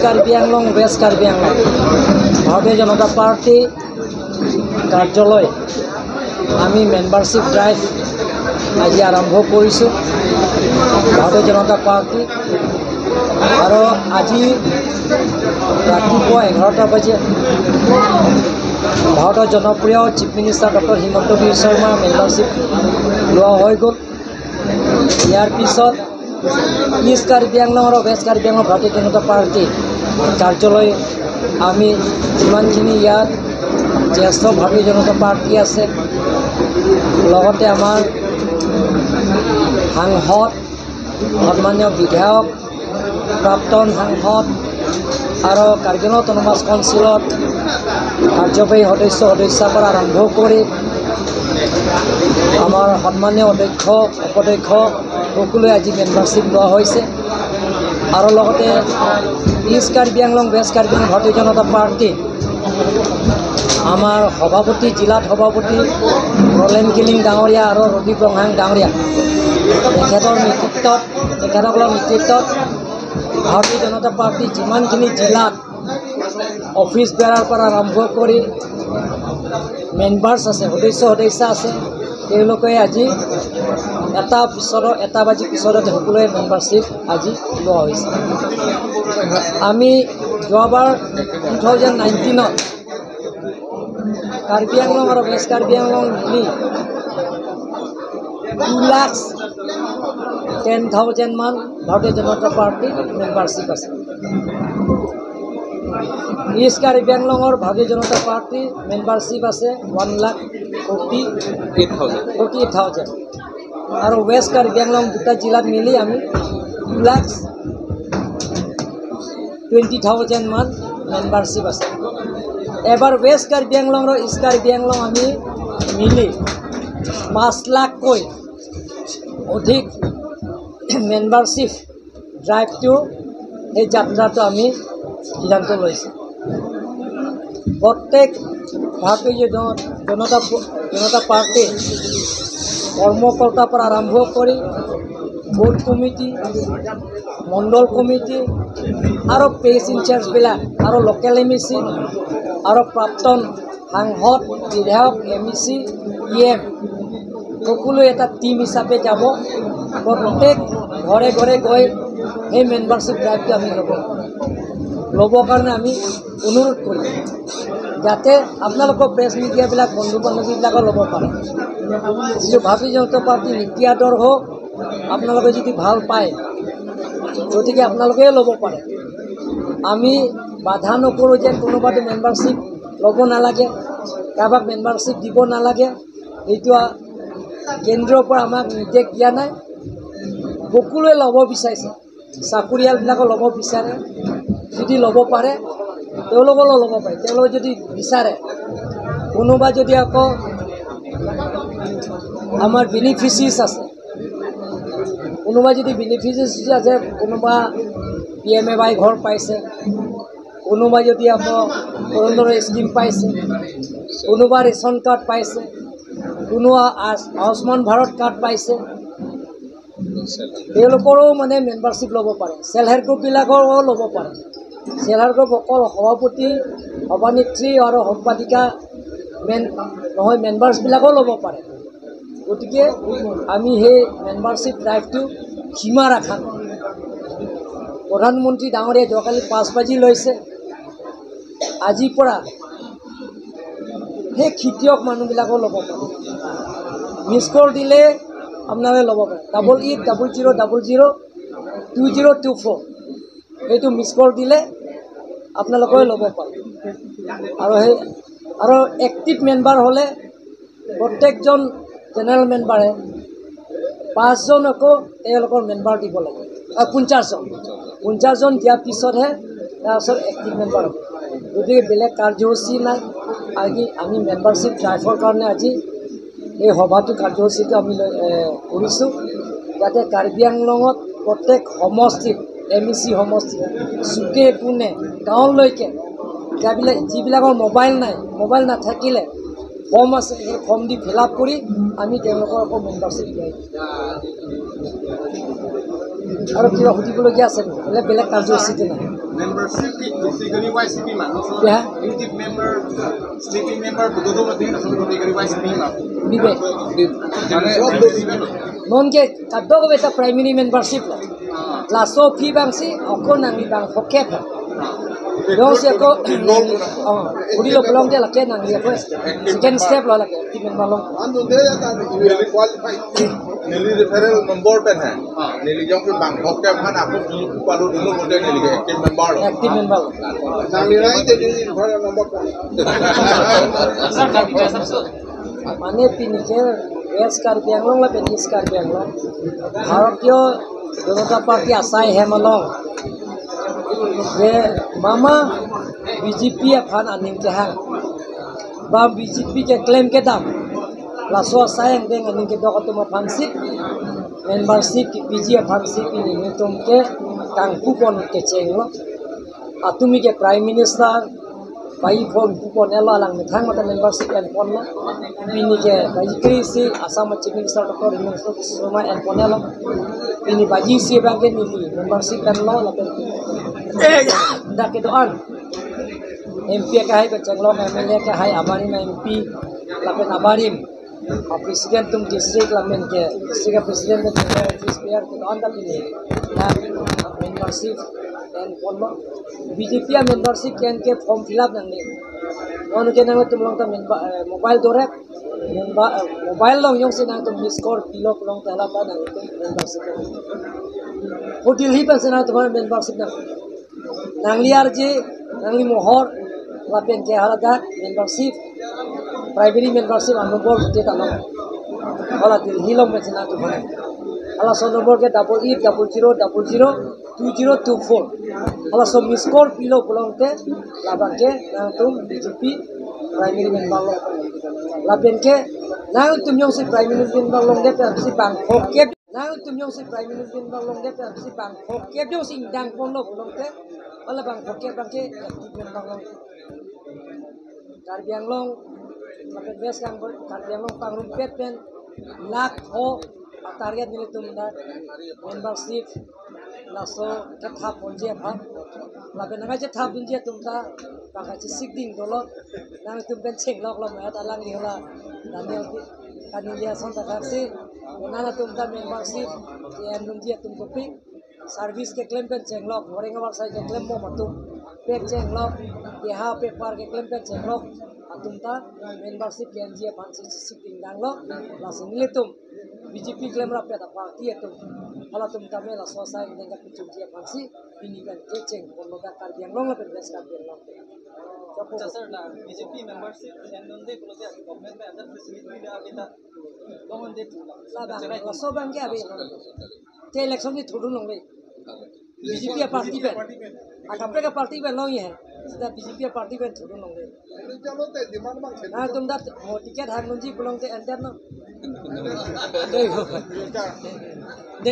Karbi Anglong west Karbi Anglong ভাৰতীয় জনতা party কাৰ্যালয় আমি মেম্বাৰশ্বিপ ড্ৰাইভ আজি আৰম্ভ কৰিছোঁ ভাৰতীয় জনতা পাৰ্টি আৰু আজি ৰাতিপুৱা 11টা বজে ভাৰতৰ জনপ্ৰিয় chief minister doctor Himanta Biswa শৰ্মাৰ মেম্বাৰশ্বিপ লোৱা হৈ গ'ল। ইয়াৰ পিছত ইষ্ট কাৰ্বি আংলং আৰু ৱেষ্ট কাৰ্বি আংলং ভাৰতীয় জনতা পাৰ্টি কাৰ্যালয় আমি যিমানখিনি ইয়াত জ্যেষ্ঠ ভাৰতীয় জনতা পাৰ্টি আছে লগতে আমাৰ সাংসদ সন্মানীয় বিধায়ক প্ৰাক্তন সাংসদ আৰু কাৰ্বি আংলং অট'নমাছ কাউন্সিলত কাৰ্যবাহী সদস্যাৰ পৰা আৰম্ভ কৰি আমাৰ সন্মানীয় অধ্যক্ষ উপাধ্যক্ষ সকলোৱে আজি মেম্বাৰশ্বিপ লোৱা হৈছে আৰু লগতে ইষ্ট কাৰ্বি আংলং ৱেষ্ট কাৰ্বি আংলং ভাৰতীয় জনতা পাৰ্টি আমাৰ সভাপতি জিলাত সভাপতি ৰলেন কিলিং ডাঙৰীয়া আৰু ৰদীপ ৰংহাং ডাঙৰীয়া তেখেতসকলৰ নেতৃত্বত ভাৰতীয় জনতা পাৰ্টি যিমানখিনি জিলাত অফিচ বেৰাৰ পৰা আৰম্ভ কৰি মেম্বাৰ্ছ আছে সদস্যা আছে তেওঁলোকে আজি এটা বাজি পিছতে সকলোৱে মেম্বাৰশ্বিপ আজি লোৱা হৈছে। আমি যোৱাবাৰ 2019ত কাৰ্বি আংলং আৰু ৱেষ্ট কাৰ্বি আংলং মিলি 2,10,000 মান ভাৰতীয় জনতা পাৰ্টি মেম্বাৰশ্বিপ আছে। ইষ্ট কাৰ্বি আংলঙৰ ভাৰতীয় জনতা পাৰ্টি মেম্বাৰশ্বিপ আছে 1,48,000 আৰু ৱেষ্ট কাৰ্বি আংলং দুটা জিলাত মিলি আমি 2,20,000 মান মেম্বাৰশ্বিপ আছে। এবাৰ ৱেষ্ট কাৰ্বি আংলং আৰু ইষ্ট কাৰ্বি আংলং আমি মিলি 5 লাখকৈ অধিক মেম্বাৰশ্বিপ ড্ৰাইভটো এই যাত্ৰাটো আমি সিদ্ধান্ত লৈছোঁ। প্ৰত্যেক ভাৰতীয় জনতা পাৰ্টিৰ কৰ্মকৰ্তাৰ পৰা আৰম্ভ কৰি বুথ কমিটি মণ্ডল কমিটি আৰু পেজ ইনচাৰ্জবিলাক আৰু লোকেল MEC আৰু প্ৰাক্তন সাংসদ বিধায়ক MEC EM সকলো এটা টিম হিচাপে যাব। প্ৰত্যেক ঘৰে ঘৰে গৈ সেই মেম্বাৰশ্বিপ ড্ৰাইভটো আমি ল'বৰ কাৰণে আমি অনুৰোধ কৰিম যাতে আপোনালোকৰ প্ৰেছ মিডিয়াবিলাক বন্ধু বান্ধৱীবিলাকো ল'ব পাৰে। যিটো ভাৰতীয় জনতা পাৰ্টি নীতি আদৰ্শ আপোনালোকে যদি ভাল পায় গতিকে আপোনালোকেও ল'ব পাৰে। আমি বাধা নকৰোঁ যে কোনোবাটো মেম্বাৰশ্বিপ ল'ব নালাগে, কাৰোবাক মেম্বাৰশ্বিপ দিব নালাগে, এইটো কেন্দ্ৰৰ পৰা আমাক নিৰ্দেশ দিয়া নাই। সকলোৱে ল'ব বিচাৰিছে, চাকৰিয়ালবিলাকো ল'ব বিচাৰে, যদি ল'ব পাৰে তেওঁলোকেও ল'ব পাৰে। তেওঁলোকে যদি বিচাৰে কোনোবা যদি আকৌ আমাৰ বেনিফিচিয়াৰিজ আছে, কোনোবা যদি বেনিফিচিয়াৰিজ আছে, কোনোবা PMAY ঘৰ পাইছে, কোনোবা যদি আকৌ অৰুণোদয় স্কিম পাইছে, কোনোবা ৰেচন কাৰ্ড পাইছে, কোনোবা আয়ুষ্মান ভাৰত কাৰ্ড পাইছে, তেওঁলোকৰো মানে মেম্বাৰশ্বিপ ল'ব পাৰে। ছেল্ফ হেল্প গ্ৰুপবিলাকৰো ল'ব পাৰে। ছেল্ফ হেল্প গ্ৰুপ অকল সভাপতি সভানেত্ৰী আৰু সম্পাদিকা নহয় মেম্বাৰ্ছবিলাকো ল'ব পাৰে। গতিকে আমি সেই মেম্বাৰশ্বিপ ড্ৰাইভটো সীমা ৰাখা নাই। প্ৰধানমন্ত্ৰী ডাঙৰীয়াই যোৱাকালি 5 বাজি লৈছে, আজিৰ পৰা সেই খেতিয়ক মানুহবিলাকো ল'ব পাৰে। মিছ কল দিলে আপোনালোকে ল'ব পাৰে। 8800002024 এইটো মিছ কল দিলে আপোনালোকে ল'ব পাৰে। আৰু এক্টিভ মেম্বাৰ হ'লে প্ৰত্যেকজন জেনেৰেল মেম্বাৰে 5জন আকৌ তেওঁলোকৰ মেম্বাৰ দিব লাগে। 50জন দিয়াৰ পিছতহে তাৰপিছত এক্টিভ মেম্বাৰ হ'ব। গতিকে বেলেগ কাৰ্যসূচী নাই। আমি মেম্বাৰশ্বিপ ড্ৰাইভৰ কাৰণে আজি এই সভাটো কাৰ্যসূচীটো আমি কৰিছোঁ যাতে কাৰ্বি আংলঙত প্ৰত্যেক সমষ্টিত MEC সমষ্টিত চুকে কোণে গাঁৱলৈকে যিবিলাকৰ মোবাইল নাথাকিলে ফৰ্ম আছে, সেই ফৰ্ম দি ফিল আপ কৰি আমি তেওঁলোকৰ আকৌ মেম্বাৰশ্বিপ দিয়াই আৰু কিবা সুধিবলগীয়া আছে নেকি? বেলেগ কাৰ্যসূচীতে নাই। Membership category YCP mano. So Yeah. active member, sleeping member, budo mati na so category YCP mano. Bibe. Non ke kaddo ko beta primary membership la. La so fee bang si ako nang ibang pocket. Dong si ako uri lo pelong dia la ke nang dia ko. Second step la ke active member lo. Ando de ya ta really qualified. Nili referral number pen hai. Nili jong ke bang pocket kan aku palu dulu mode nili ke active member. Active member. Nami rai te nili referral number pen. Mane pini ke es Karbi Anglong la pen is Karbi Anglong. Bharatiya Janata Party asai hai malong. Ye mama BJP aphan aning ke hang. Ba BJP ke claim ke dam. La so asai ang deng aning ke dok atuma phansip. Membership ki PG phansip ini tum ke kang kupon ke chenglo. Atumi ke prime minister bai phone kupon ela lang thang mata membership and pon la. Pini ke bai krisi Assam chief minister Dr. Himanta Sharma and pon ela. Pini baji si bang ke nili membership and law la pen. Dak ke doan. MP ka hai ke chenglo MLA ka hai abarim MP la pen abarim. Presiden tum district la men ke district president ke office pair ke doan da pini. Membership and pon lo. BJP membership can ke form fill up nang ni. Ono ke nang tum long ta mobile dore mobile long yong se nang tum miss call pilo long ta la pa nang membership. Hotel hi pa se nang tum membership nang liar je nang li mohor la pen ke halada membership primary membership an number te ta long. Hala dil hi long me se nang tum ala so number ke 8800002024 ala so miss call pilo long te la ba ke nang tum BJP primary member lo la pen ke nang tum yong se primary member long de pe si bang hoke nang tum yong se primary member long de pe si bang hoke yong sing dang pon lo long te ala bang hoke bang ke member long Karbi Anglong la pen bes kang Karbi Anglong pangrum pet pen lak ho target nile tum da membership la so ke tha ponje pha la pen nga je tha bunje tum ta ka ka chi sikding dolo nang tum pen cheng lok la ma ta lang ni la daniel kanilia son ta ka si nana tum ta membership ye num je tum ko ping service ke claim pen cheng lok horenga war sai ke claim mo matum pe cheng lok ye ha pe par ke claim pen cheng lok atum ta membership ke je pan si sikding dang lo la sin nile tum BJP claim ra pe ta party etum hala tum ta me la so sai denga pichu je pansi ini kan keceng kono da Karbi Anglong la pe bes Karbi Anglong sir na BJP membership and nonde kulo se government में अंदर facility दे अभी तक कौन दे la so bang ke abi te election ni thodu long le BJP party pe akapre ka party pe long ye sida BJP party pe thodu long le Chalo te demand bang se. na tum da ticket hang nong ji kulong te enter no de